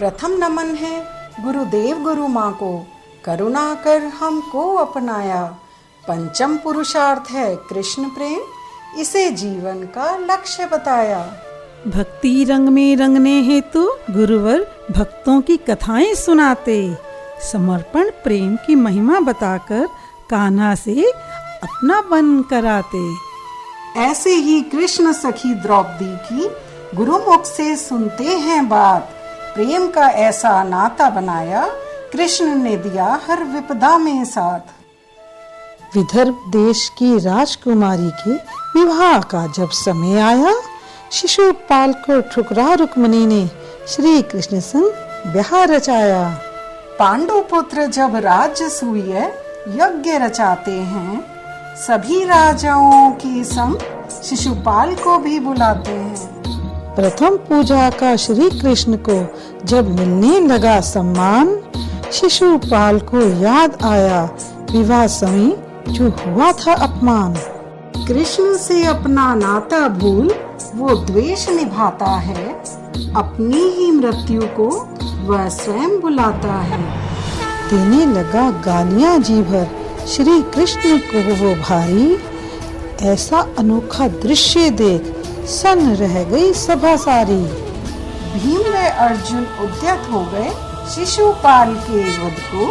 प्रथम नमन है गुरुदेव गुरु माँ को, करुणा कर हमको अपनाया। पंचम पुरुषार्थ है कृष्ण प्रेम, इसे जीवन का लक्ष्य बताया। भक्ति रंग में रंगने हेतु गुरुवर भक्तों की कथाएं सुनाते, समर्पण प्रेम की महिमा बताकर कान्हा से अपनापन कराते। ऐसे ही कृष्ण सखी द्रौपदी की गुरुमुख से सुनते हैं बात, प्रेम का ऐसा नाता बनाया, कृष्ण ने दिया हर विपदा में साथ। विदर्भ देश की राजकुमारी के विवाह का जब समय आया, शिशुपाल को ठुकरा रुक्मिणी ने श्री कृष्ण संग ब्याह रचाया। पांडु पुत्र जब राजसूय यज्ञ रचाते हैं, सभी राजाओं के संग शिशुपाल को भी बुलाते हैं। प्रथम पूजा का श्री कृष्ण को जब मिलने लगा सम्मान, शिशुपाल को याद आया विवाह समय जो हुआ था अपमान। कृष्ण से अपना नाता भूल वो द्वेष निभाता है, अपनी ही मृत्यु को वह स्वयं बुलाता है। देने लगा गालियां जी भर श्री कृष्ण को वो भारी, ऐसा अनोखा दृश्य देख सन्न रह गई सभा सारी। भीम व अर्जुन उद्यत हो गए शिशुपाल के वध को,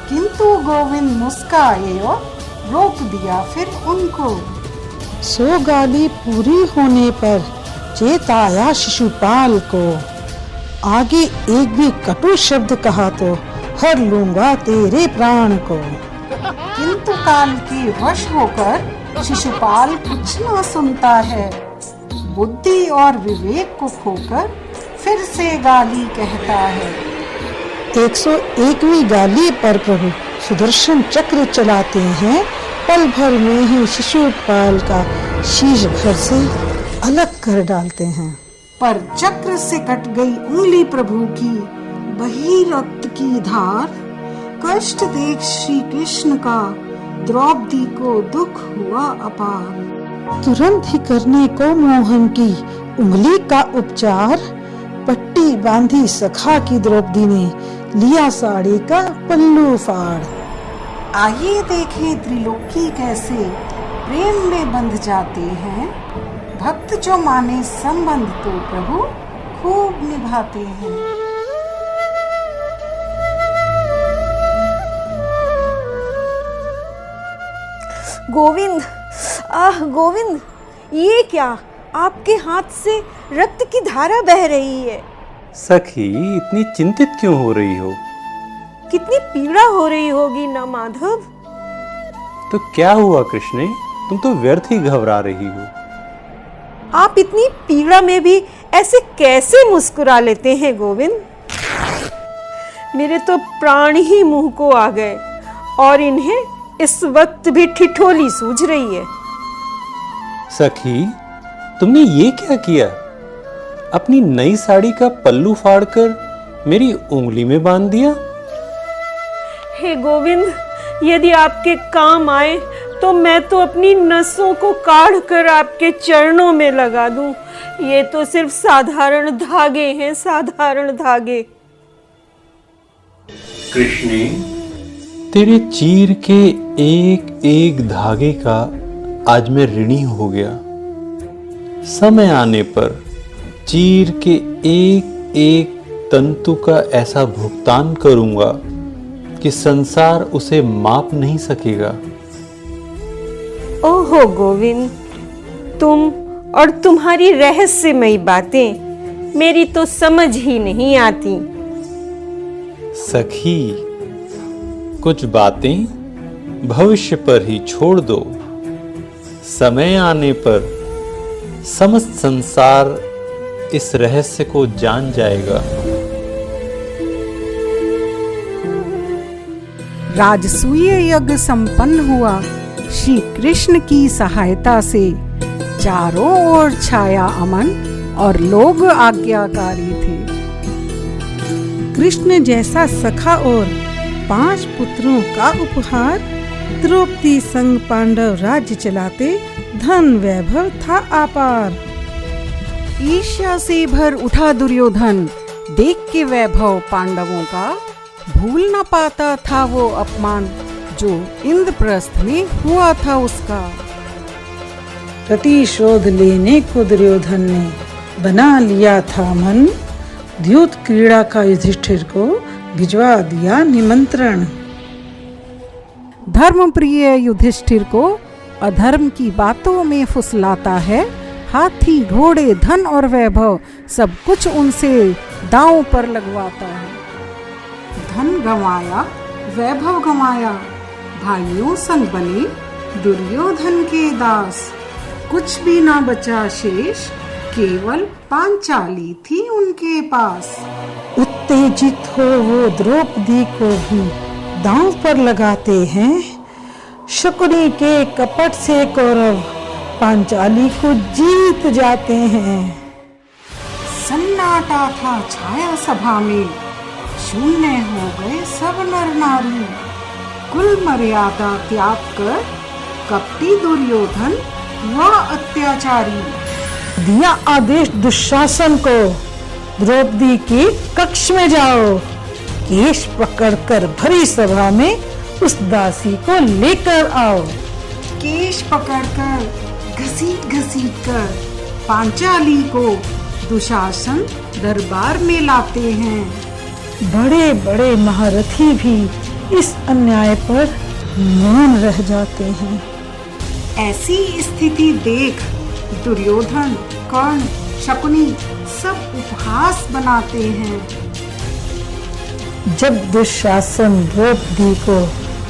किंतु गोविंद मुस्काए और रोक दिया फिर उनको। सो गाली पूरी होने पर चेत आया शिशुपाल को, आगे एक भी कटु शब्द कहा तो हर लूंगा तेरे प्राण को। किंतु काल के वश होकर शिशुपाल कुछ ना सुनता है, बुद्धि और विवेक को खोकर फिर से गाली कहता है। 101वीं गाली पर प्रभु सुदर्शन चक्र चलाते हैं, पल भर में ही शिशुपाल का शीश घर से अलग कर डालते हैं। पर चक्र से कट गई उंगली प्रभु की, बही रक्त की धार, कष्ट देख श्री कृष्ण का द्रौपदी को दुख हुआ अपार। तुरंत ही करने को मोहन की उंगली का उपचार, पट्टी बांधी सखा की द्रौपदी ने लिया साड़ी का पल्लू फाड़। आइए देखें त्रिलोकी कैसे प्रेम में बंध जाते हैं, भक्त जो माने संबंध तो प्रभु खूब निभाते हैं। गोविंद, आह गोविंद, ये क्या, आपके हाथ से रक्त की धारा बह रही है। सखी, इतनी चिंतित क्यों हो रही हो? कितनी पीड़ा हो रही होगी ना माधव। तो क्या हुआ कृष्णे, तुम तो व्यर्थ ही घबरा रही हो। आप इतनी पीड़ा में भी ऐसे कैसे मुस्कुरा लेते हैं गोविंद। मेरे तो प्राण ही मुंह को आ गए और इन्हें इस वक्त भी ठिठोली सूझ रही है। सखी, तुमने ये क्या किया? अपनी नई साड़ी का पल्लू फाड़कर मेरी उंगली में बांध दिया। हे गोविंद, यदि आपके काम आए तो मैं तो अपनी नसों को काढ़ कर आपके चरणों में लगा दूं। ये तो सिर्फ साधारण धागे हैं, साधारण धागे। कृष्णे, तेरे चीर के एक एक धागे का आज मैं ऋणी हो गया। समय आने पर चीर के एक एक तंतु का ऐसा भुगतान करूंगा कि संसार उसे माप नहीं सकेगा। ओहो गोविंद, तुम और तुम्हारी रहस्यमयी बातें मेरी तो समझ ही नहीं आती। सखी, कुछ बातें भविष्य पर ही छोड़ दो। समय आने पर समस्त संसार इस रहस्य को जान जाएगा। राजसूय यज्ञ संपन्न हुआ श्री कृष्ण की सहायता से, चारों ओर छाया अमन और लोग आज्ञाकारी थे। कृष्ण जैसा सखा और 5 पुत्रों का उपहार, द्रौपदी संग पांडव राज्य चलाते, धन वैभव था अपार। ईर्ष्या से भर उठा दुर्योधन, देख के वैभव पांडवों का भूल न पाता था वो अपमान जो इंद्रप्रस्थ में हुआ था उसका। प्रतिशोध लेने को दुर्योधन ने बना लिया था मन, द्यूत क्रीड़ा का युधिष्ठिर को भिजवा दिया निमंत्रण। धर्म प्रिय युधिष्ठिर को अधर्म की बातों में फुसलाता है, हाथी घोड़े धन और वैभव सब कुछ उनसे दांव पर लगवाता है। धन गंवाया वैभव गंवाया, भाइयों संग बने दुर्योधन के दास, कुछ भी ना बचा शेष, केवल पांचाली थी उनके पास। उत्तेजित हो वो द्रौपदी को भी दांव पर लगाते हैं, शकुनी के कपट से कौरव पांचाली को जीत जाते हैं। सन्नाटा था छाया सभा में, शून्य हो गए सब नर नारी, कुल मर्यादा त्याग कर कपटी दुर्योधन हुआ अत्याचारी। दिया आदेश दुशासन को, द्रौपदी के कक्ष में जाओ, केश पकड़कर भरी सभा में उस दासी को लेकर आओ। केश पकड़कर घसीट घसीट कर पांचाली को दुशासन दरबार में लाते हैं। बड़े बड़े महारथी भी इस अन्याय पर मौन रह जाते हैं। ऐसी स्थिति देख दुर्योधन कर्ण शकुनी सब उपहास बनाते हैं। जब दुशासन द्रौपदी को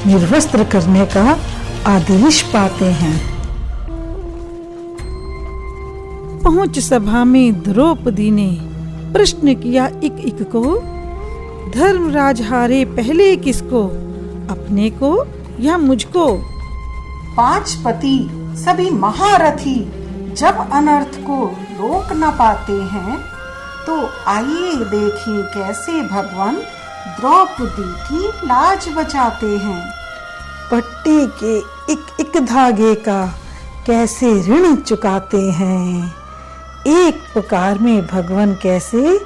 निर्वस्त्र करने का आदेश पाते हैं, पहुंच सभा में द्रौपदी ने प्रश्न किया एक एक को, धर्मराज हारे पहले किसको, अपने को या मुझको। 5 पति सभी महारथी जब अनर्थ को रोक न पाते हैं, तो आइए देखें कैसे भगवान द्रौपदी की लाज बचाते हैं। पट्टी के एक एक धागे का कैसे ऋण चुकाते हैं, एक पुकार में भगवान कैसे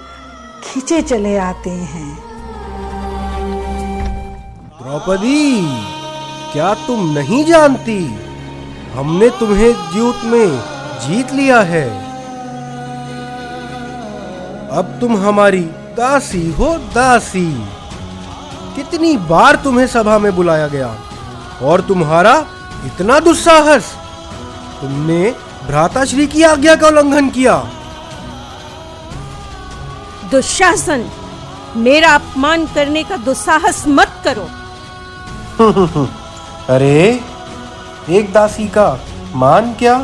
खींचे चले आते हैं। द्रौपदी, क्या तुम नहीं जानती, हमने तुम्हें द्यूत में जीत लिया है। अब तुम हमारी दासी हो दासी। कितनी बार तुम्हें सभा में बुलाया गया और तुम्हारा इतना दुस्साहस, तुमने भ्राताश्री की आज्ञा का उल्लंघन किया। दुशासन, मेरा अपमान करने का दुस्साहस मत करो। अरे, एक दासी का मान क्या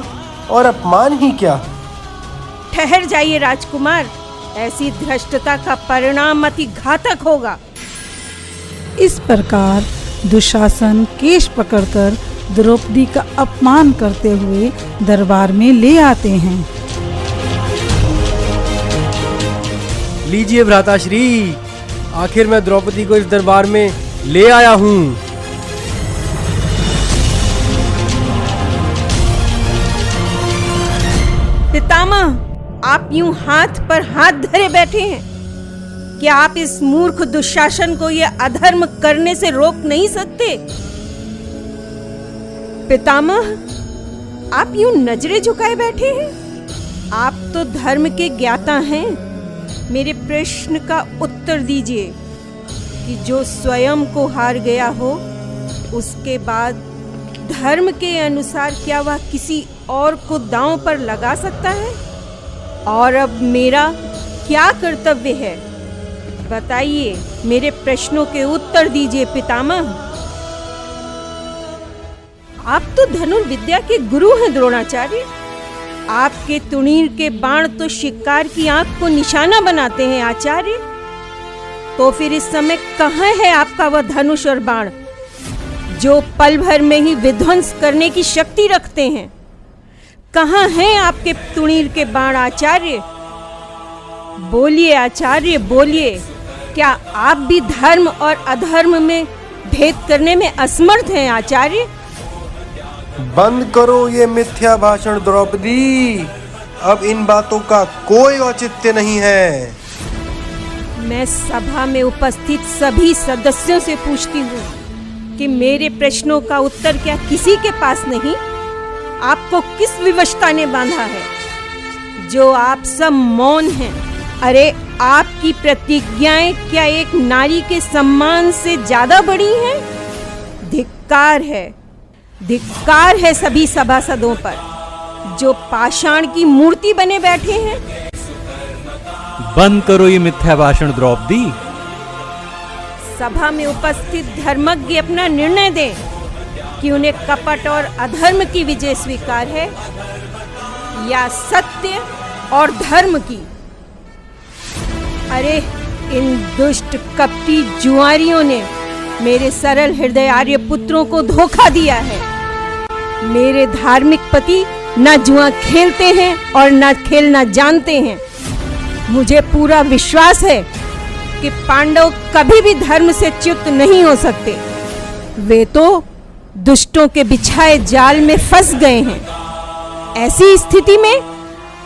और अपमान ही क्या। ठहर जाइए राजकुमार, ऐसी धृष्टता का परिणाम अति घातक होगा। इस प्रकार दुशासन केश पकड़कर द्रौपदी का अपमान करते हुए दरबार में ले आते हैं। लीजिए भ्राताश्री, आखिर मैं द्रौपदी को इस दरबार में ले आया हूँ। पितामह, आप यूं हाथ पर हाथ धरे बैठे हैं। क्या आप इस मूर्ख दुशासन को ये अधर्म करने से रोक नहीं सकते? पितामह, आप यूं नजरें झुकाए बैठे हैं। आप तो धर्म के ज्ञाता हैं। मेरे प्रश्न का उत्तर दीजिए कि जो स्वयं को हार गया हो, उसके बाद धर्म के अनुसार क्या वह किसी और को दांव पर लगा सकता है? और अब मेरा क्या कर्तव्य है? बताइए, मेरे प्रश्नों के उत्तर दीजिए पितामह। आप तो धनुर्विद्या के गुरु हैं द्रोणाचार्य। आपके तुणीर के बाण तो शिकार की आंख को निशाना बनाते हैं आचार्य। तो फिर इस समय कहाँ है आपका वह धनुष और बाण, जो पल भर में ही विध्वंस करने की शक्ति रखते हैं? कहाँ हैं आपके तुणीर के बाण आचार्य? बोलिए आचार्य, बोलिए। क्या आप भी धर्म और अधर्म में भेद करने में असमर्थ हैं आचार्य? बंद करो ये मिथ्या भाषण द्रौपदी, अब इन बातों का कोई औचित्य नहीं है। मैं सभा में उपस्थित सभी सदस्यों से पूछती हूँ कि मेरे प्रश्नों का उत्तर क्या किसी के पास नहीं? आपको किस विवशता ने बांधा है जो आप सब मौन हैं? अरे आपकी प्रतिज्ञाएं क्या एक नारी के सम्मान से ज्यादा बड़ी हैं? धिक्कार है सभी सभासदों पर जो पाषाण की मूर्ति बने बैठे हैं। बंद करो ये मिथ्या भाषण द्रौपदी। सभा में उपस्थित धर्मज्ञ अपना निर्णय दें कि उन्हें कपट और अधर्म की विजय स्वीकार है या सत्य और धर्म की। अरे इन दुष्ट कपटी जुआरियों ने मेरे सरल हृदय आर्य पुत्रों को धोखा दिया है। मेरे धार्मिक पति न जुआ खेलते हैं और न खेलना जानते हैं। मुझे पूरा विश्वास है कि पांडव कभी भी धर्म से च्युत नहीं हो सकते। वे तो दुष्टों के बिछाए जाल में फंस गए हैं। ऐसी स्थिति में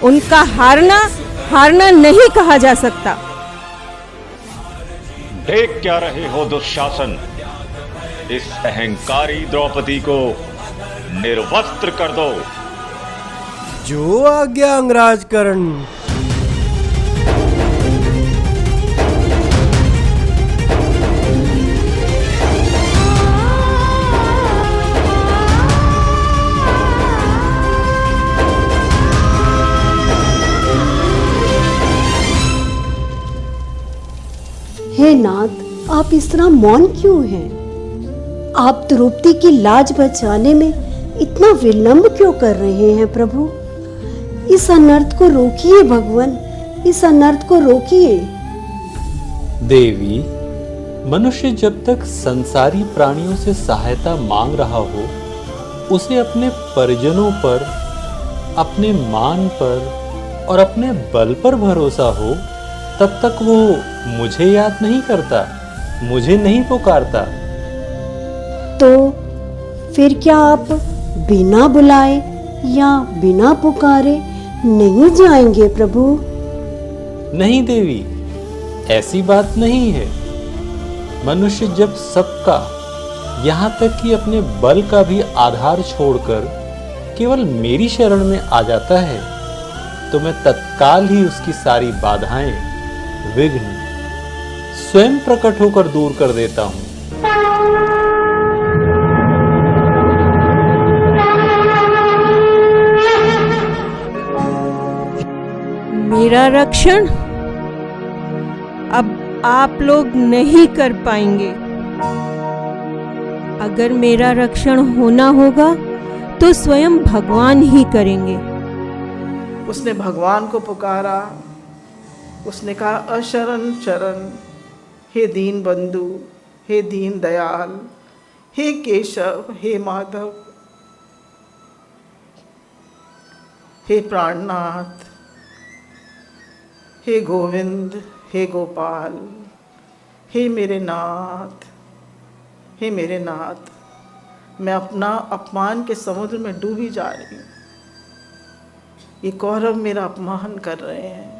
उनका हारना नहीं कहा जा सकता। देख क्या रहे हो दुशासन? इस अहंकारी द्रौपदी को निर्वस्त्र कर दो। जो आज्ञा अंगराज कर्ण। हे नाथ, आप इस तरह मौन क्यों हैं? आप द्रौपदी की लाज बचाने में इतना विलंब क्यों कर रहे हैं प्रभु? इस अनर्थ को रोकिए भगवान, इस अनर्थ को रोकिए। देवी, मनुष्य जब तक संसारी प्राणियों से सहायता मांग रहा हो, उसे अपने परिजनों पर, अपने मान पर और अपने बल पर भरोसा हो, तब तक वो मुझे याद नहीं करता, मुझे नहीं पुकारता। तो फिर क्या आप बिना बुलाए या बिना पुकारे नहीं जाएंगे प्रभु? नहीं देवी, ऐसी बात नहीं है। मनुष्य जब सबका, यहाँ तक कि अपने बल का भी आधार छोड़कर केवल मेरी शरण में आ जाता है, तो मैं तत्काल ही उसकी सारी बाधाएं, विघ्न स्वयं प्रकट होकर दूर कर देता हूं। मेरा रक्षण अब आप लोग नहीं कर पाएंगे। अगर मेरा रक्षण होना होगा तो स्वयं भगवान ही करेंगे। उसने भगवान को पुकारा। उसने कहा, अशरण शरण, हे दीन बंधु, हे दीन दयाल, हे केशव, हे माधव, हे प्राणनाथ, हे गोविंद, हे गोपाल, हे मेरे नाथ, हे मेरे नाथ। मैं अपना अपमान के समुद्र में डूबी जा रही हूँ। ये कौरव मेरा अपमान कर रहे हैं।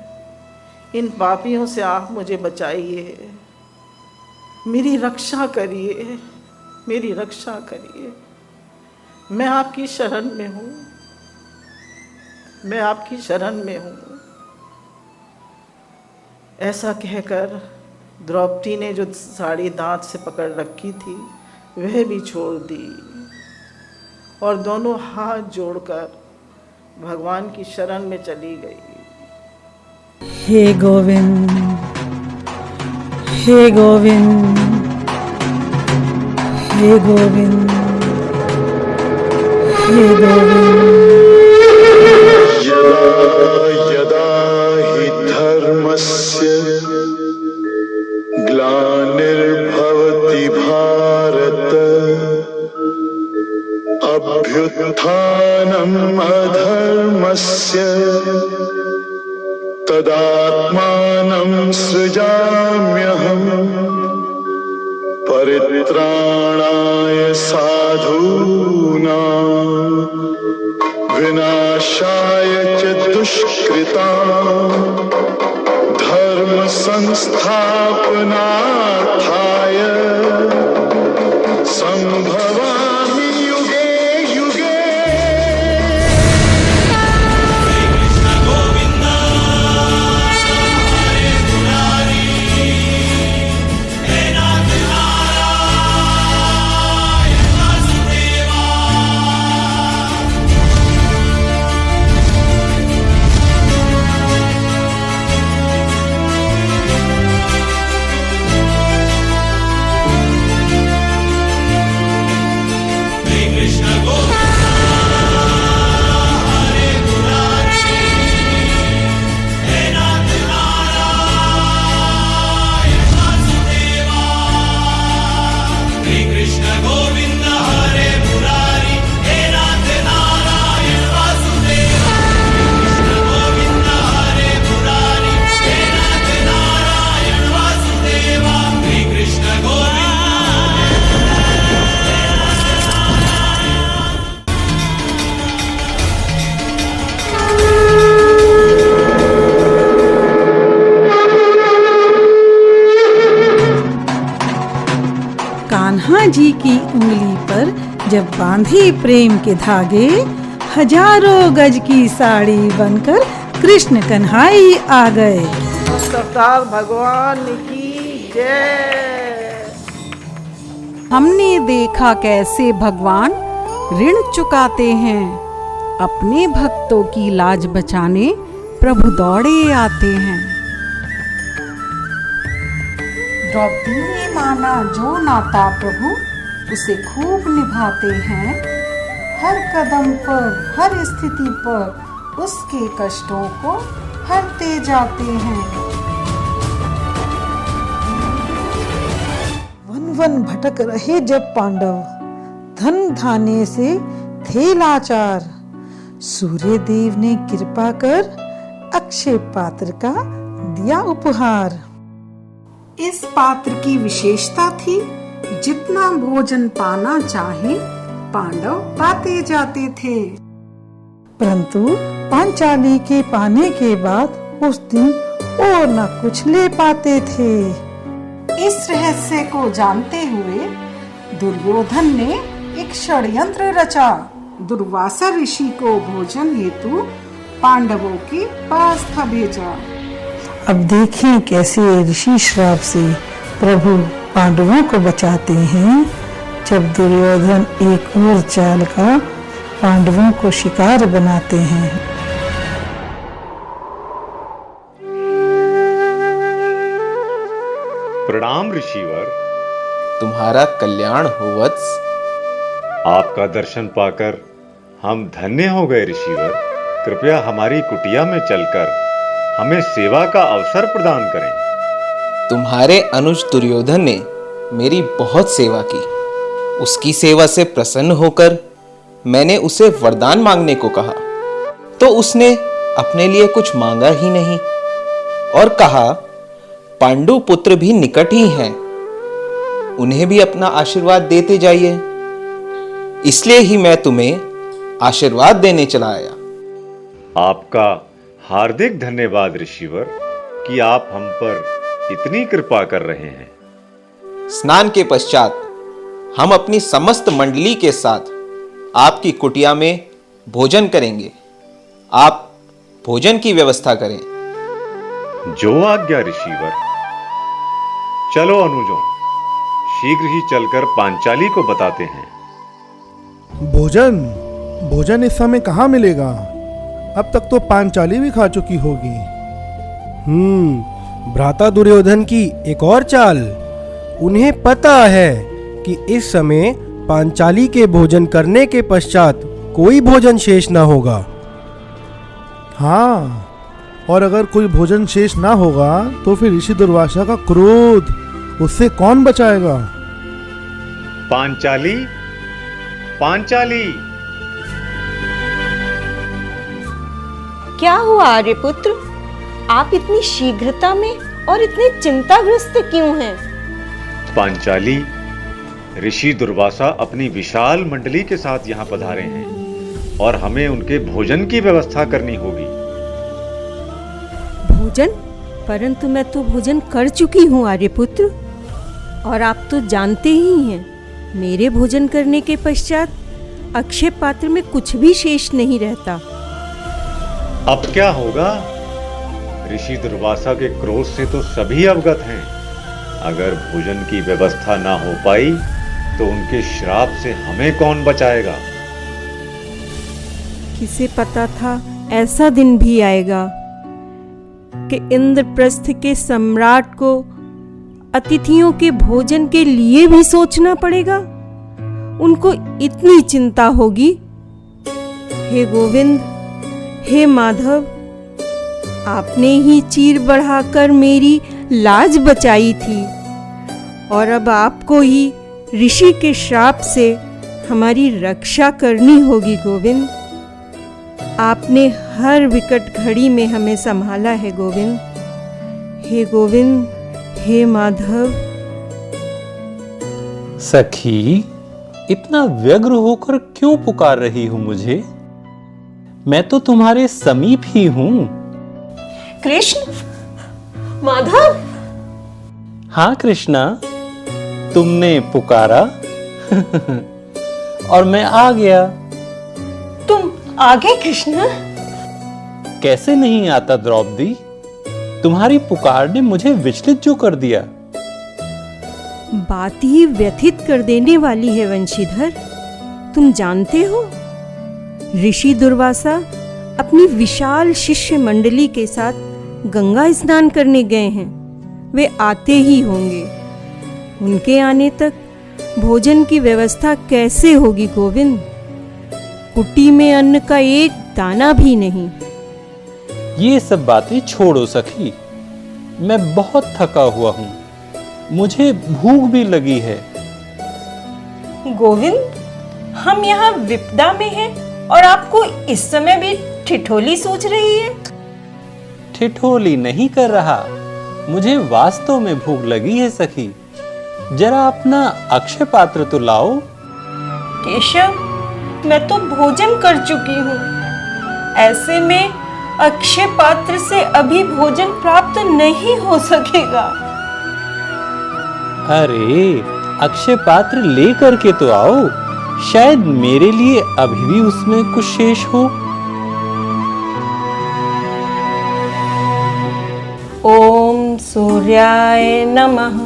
इन पापियों से आप मुझे बचाइए, मेरी रक्षा करिए, मेरी रक्षा करिए। मैं आपकी शरण में हूँ, मैं आपकी शरण में हूँ। ऐसा कहकर द्रौपदी ने जो साड़ी दांत से पकड़ रखी थी वह भी छोड़ दी और दोनों हाथ जोड़कर भगवान की शरण में चली गई। हे गोविंद, हे गोविंद, हे गोविंद, हे गोविंद। यदा यदा हि धर्मस्य ग्लानिर्भवति भारत अभ्युत्थानम् अधर्मस्य तदात्मानं सृजाम्यहम् परित्राणाय साधूनां विनाशाय च दुष्कृतां धर्म धर्म संस्थापनार्थाय संभवामि युगे युगे। कान्हा जी की उंगली पर जब बांधे प्रेम के धागे, हजारों गज की साड़ी बनकर कृष्ण कन्हाई आ गए। सरकार भगवान की जय। हमने देखा कैसे भगवान ऋण चुकाते हैं, अपने भक्तों की लाज बचाने प्रभु दौड़े आते हैं। द्रौपदी ने माना जो नाता प्रभु, उसे खूब निभाते हैं। हर कदम पर, हर स्थिति पर उसके कष्टों को हरते जाते हैं। वन वन भटक रहे जब पांडव, धन धान्य से थे लाचार। सूर्य देव ने कृपा कर अक्षय पात्र का दिया उपहार। इस पात्र की विशेषता थी, जितना भोजन पाना चाहे पांडव पाते जाते थे। परंतु पांचाली के पाने के बाद उस दिन और न कुछ ले पाते थे। इस रहस्य को जानते हुए दुर्योधन ने एक षड्यंत्र रचा। दुर्वासा ऋषि को भोजन हेतु पांडवों के पास था भेजा। अब देखें कैसे ऋषि श्राप से प्रभु पांडवों को बचाते हैं, जब दुर्योधन एक और चाल का पांडवों को शिकार बनाते हैं। प्रणाम ऋषिवर। तुम्हारा कल्याण हो वत्स। आपका दर्शन पाकर हम धन्य हो गए ऋषिवर। कृपया हमारी कुटिया में चलकर हमें सेवा का अवसर प्रदान करें। तुम्हारे अनुज दुर्योधन ने मेरी बहुत सेवा की। उसकी सेवा से प्रसन्न होकर मैंने उसे वरदान मांगने को कहा, तो उसने अपने लिए कुछ मांगा ही नहीं और कहा, पांडु पुत्र भी निकट ही हैं, उन्हें भी अपना आशीर्वाद देते जाइए। इसलिए ही मैं तुम्हें आशीर्वाद देने चला आया। आपका हार्दिक धन्यवाद ऋषिवर कि आप हम पर इतनी कृपा कर रहे हैं। स्नान के पश्चात हम अपनी समस्त मंडली के साथ आपकी कुटिया में भोजन करेंगे। आप भोजन की व्यवस्था करें। जो आज्ञा ऋषिवर। चलो अनुजों, शीघ्र ही चलकर पांचाली को बताते हैं। भोजन इस समय कहाँ मिलेगा? अब तक तो पांचाली भी खा चुकी होगी। भ्राता दुर्योधन की एक और चाल। उन्हें पता है कि इस समय पांचाली के भोजन करने के पश्चात कोई भोजन शेष ना होगा। हाँ, और अगर कोई भोजन शेष ना होगा तो फिर ऋषि दुर्वासा का क्रोध, उससे कौन बचाएगा? पांचाली, पांचाली। क्या हुआ आर्यपुत्र? आप इतनी शीघ्रता में और इतने चिंताग्रस्त क्यों हैं? पांचाली, ऋषि दुर्वासा अपनी विशाल मंडली के साथ यहाँ पधारे हैं और हमें उनके भोजन की व्यवस्था करनी होगी। भोजन? परंतु मैं तो भोजन कर चुकी हूँ आर्यपुत्र, और आप तो जानते ही हैं मेरे भोजन करने के पश्चात अक्षय पात्र में कुछ भी शेष नहीं रहता। अब क्या होगा? ऋषि दुर्वासा के क्रोध से तो सभी अवगत हैं। अगर भोजन की व्यवस्था ना हो पाई तो उनके श्राप से हमें कौन बचाएगा? किसे पता था ऐसा दिन भी आएगा कि इंद्रप्रस्थ के सम्राट को अतिथियों के भोजन के लिए भी सोचना पड़ेगा। उनको इतनी चिंता होगी। हे गोविंद, हे माधव, आपने ही चीर बढ़ाकर मेरी लाज बचाई थी, और अब आपको ही ऋषि के श्राप से हमारी रक्षा करनी होगी। गोविंद, आपने हर विकट घड़ी में हमें संभाला है गोविंद। हे गोविंद, हे माधव। सखी, इतना व्यग्र होकर क्यों पुकार रही हो मुझे? मैं तो तुम्हारे समीप ही हूं। कृष्ण, माधव। हाँ कृष्णा, तुमने पुकारा और मैं आ गया। तुम आ गए कृष्ण? कैसे नहीं आता द्रौपदी, तुम्हारी पुकार ने मुझे विचलित जो कर दिया। बात ही व्यथित कर देने वाली है वंशीधर। तुम जानते हो, ऋषि दुर्वासा अपनी विशाल शिष्य मंडली के साथ गंगा स्नान करने गए हैं। वे आते ही होंगे। उनके आने तक भोजन की व्यवस्था कैसे होगी गोविंद? कुटी में अन्न का एक दाना भी नहीं। ये सब बातें छोड़ो सखी, मैं बहुत थका हुआ हूं, मुझे भूख भी लगी है। गोविंद, हम यहाँ विपदा में हैं और आपको इस समय भी ठिठोली सूझ रही है। ठिठोली नहीं कर रहा, मुझे वास्तव में भूख लगी है सखी। जरा अपना अक्षय पात्र तो लाओ। केशव, मैं तो भोजन कर चुकी हूँ। ऐसे में अक्षय पात्र से अभी भोजन प्राप्त नहीं हो सकेगा। अरे, अक्षय पात्र ले करके तो आओ, शायद मेरे लिए अभी भी उसमें कुछ शेष हो। ओम सूर्याय नमः।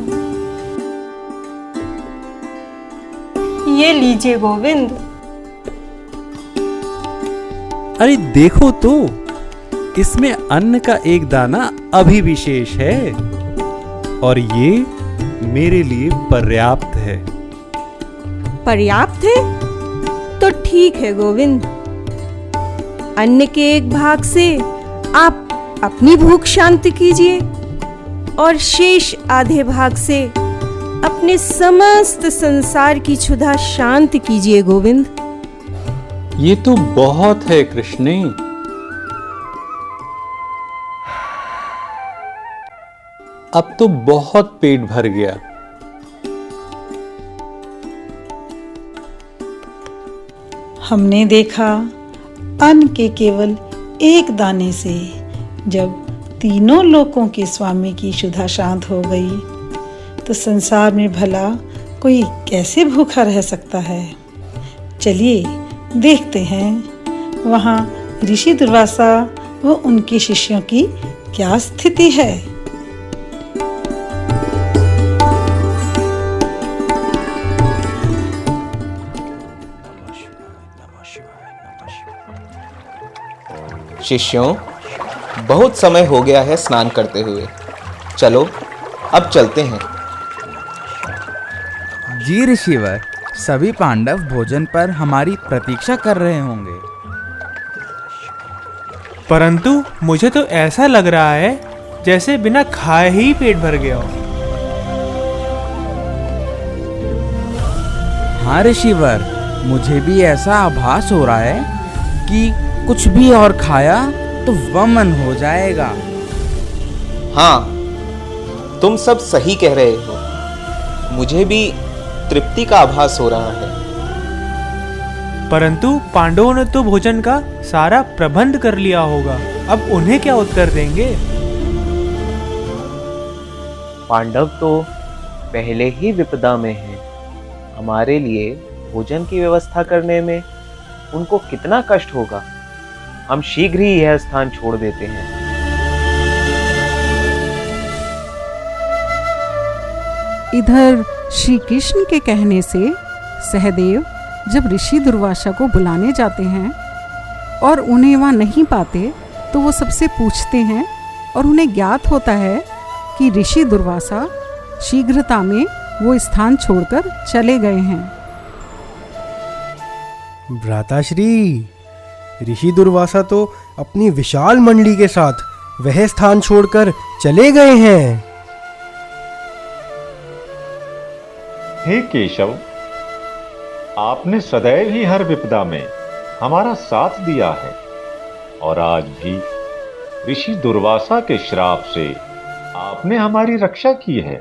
ये लीजिए गोविंद। अरे देखो तो, इसमें अन्न का एक दाना अभी भी शेष है, और ये मेरे लिए पर्याप्त है। पर्याप्त है तो ठीक है गोविंद। अन्न के एक भाग से आप अपनी भूख शांत कीजिए, और शेष आधे भाग से अपने समस्त संसार की क्षुधा शांत कीजिए गोविंद। ये तो बहुत है कृष्णे। अब तो बहुत पेट भर गया। हमने देखा अन्न के केवल एक दाने से जब तीनों लोकों के स्वामी की क्षुधा शांत हो गई, तो संसार में भला कोई कैसे भूखा रह सकता है। चलिए देखते हैं वहाँ ऋषि दुर्वासा व उनके शिष्यों की क्या स्थिति है। शिष्यों, बहुत समय हो गया है स्नान करते हुए। चलो अब चलते हैं। जी ऋषिवर, सभी पांडव भोजन पर हमारी प्रतीक्षा कर रहे होंगे। परंतु मुझे तो ऐसा लग रहा है जैसे बिना खाए ही पेट भर गया हो। हाँ ऋषिवर, मुझे भी ऐसा आभास हो रहा है कि कुछ भी और खाया तो वमन हो जाएगा। हाँ, तुम सब सही कह रहे हो। मुझे भी तृप्ति का आभास हो रहा है। परंतु पांडवों ने तो भोजन का सारा प्रबंध कर लिया होगा। अब उन्हें क्या उत्तर देंगे? पांडव तो पहले ही विपदा में हैं। हमारे लिए भोजन की व्यवस्था करने में उनको कितना कष्ट होगा। हम शीघ्र ही यह स्थान छोड़ देते हैं। इधर श्री कृष्ण के कहने से सहदेव जब ऋषि दुर्वासा को बुलाने जाते हैं और उन्हें वहाँ नहीं पाते तो वो सबसे पूछते हैं और उन्हें ज्ञात होता है कि ऋषि दुर्वासा शीघ्रता में वो स्थान छोड़कर चले गए हैं। भ्राताश्री, ऋषि दुर्वासा तो अपनी विशाल मंडली के साथ वह स्थान छोड़कर चले गए हैं। हे केशव, आपने सदैव ही हर विपदा में हमारा साथ दिया है और आज भी ऋषि दुर्वासा के श्राप से आपने हमारी रक्षा की है।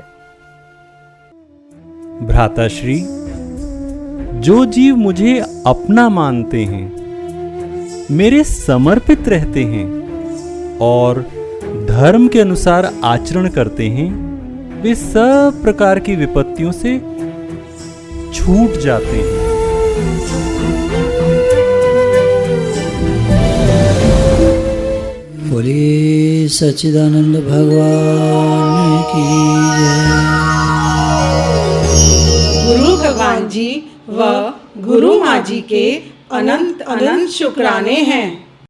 भ्राताश्री, जो जीव मुझे अपना मानते हैं, मेरे समर्पित रहते हैं और धर्म के अनुसार आचरण करते हैं, वे सब प्रकार की विपत्तियों से छूट जाते हैं। बोले सच्चिदानंद भगवान की जय। गुरु भगवान जी व गुरु माँ जी के अनंत अनंत शुक्राने हैं।